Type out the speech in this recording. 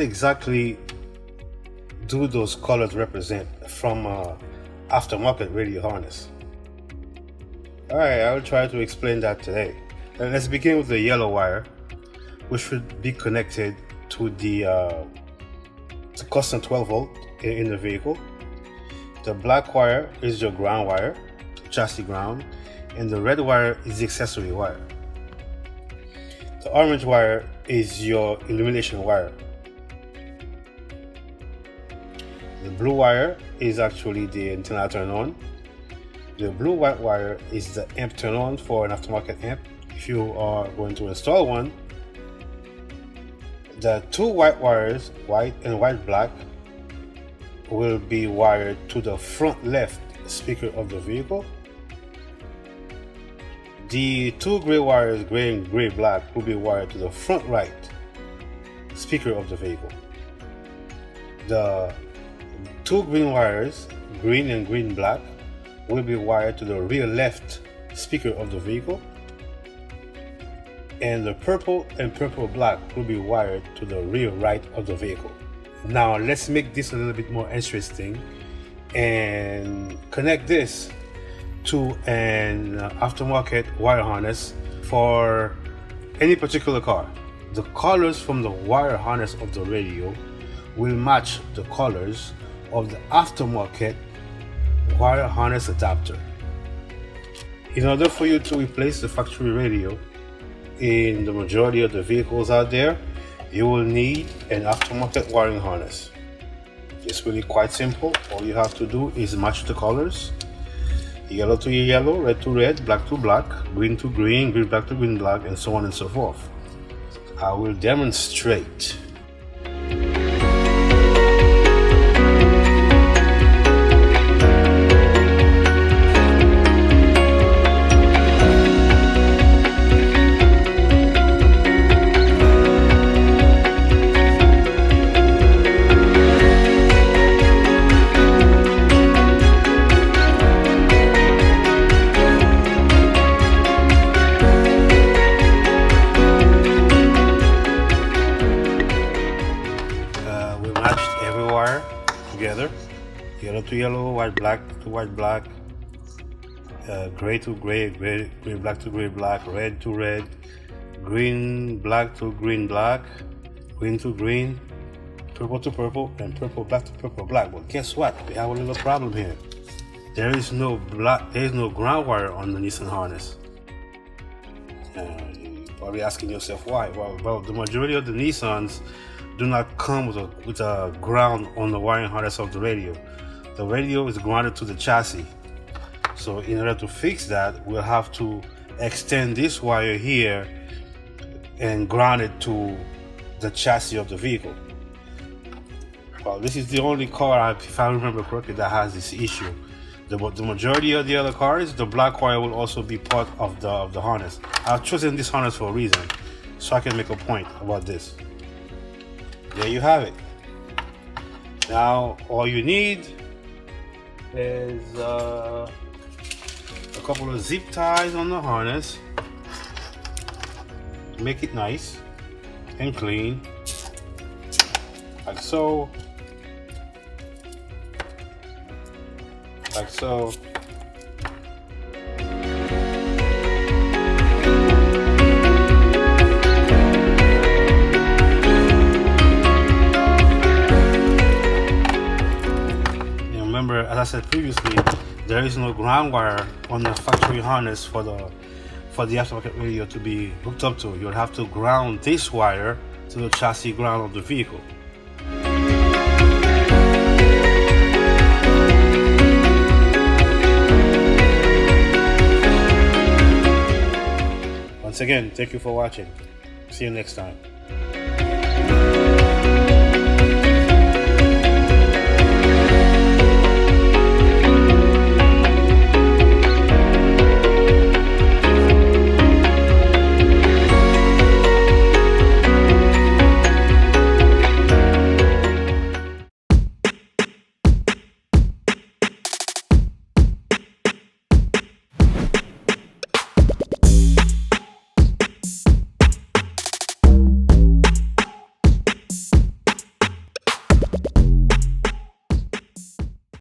exactly do those colors represent from aftermarket radio harness? Alright, I'll try to explain that today. Let's begin with the yellow wire, which should be connected to the custom 12 volt in the vehicle. The black wire is your ground wire, chassis ground, and the red wire is the accessory wire. The orange wire is your illumination wire. The blue wire is actually the antenna turn on. The blue-white wire is the amp turn on for an aftermarket amp if you are going to install one. The two white wires, white and white black, will be wired to the front left speaker of the vehicle. The two gray wires, gray and gray black, will be wired to the front right speaker of the vehicle. The two green wires, green and green black, will be wired to the rear left speaker of the vehicle. And the purple and purple black will be wired to the rear right of the vehicle. Now let's make this a little bit more interesting and connect this to an aftermarket wire harness for any particular car. The colors from the wire harness of the radio will match the colors of the aftermarket wire harness adapter. In order for you to replace the factory radio in the majority of the vehicles out there, you will need an aftermarket wiring harness. It's really quite simple. All you have to do is match the colors: yellow to yellow, red to red, black to black, green to green, green black to green black, and so on and so forth. I will demonstrate. Together, yellow to yellow, white black to white black, gray to gray, gray black to gray black, red to red, green black to green black, green to green, purple to purple, and purple black to purple black. But guess what? We have a little problem here. There is no ground wire on the Nissan harness. You're probably asking yourself why. Well, the majority of the Nissans do not come with a ground on the wiring harness of the radio. The radio is grounded to the chassis. So in order to fix that, we'll have to extend this wire here and ground it to the chassis of the vehicle. Well, this is the only car, if I remember correctly, that has this issue. The majority of the other cars, the black wire will also be part of the harness. I've chosen this harness for a reason, so I can make a point about this. There you have it. Now all you need is a couple of zip ties on the harness to make it nice and clean, like so, like so. Remember, as I said previously, there is no ground wire on the factory harness for the aftermarket radio to be hooked up to. You'll have to ground this wire to the chassis ground of the vehicle. Once again, thank you for watching. See you next time.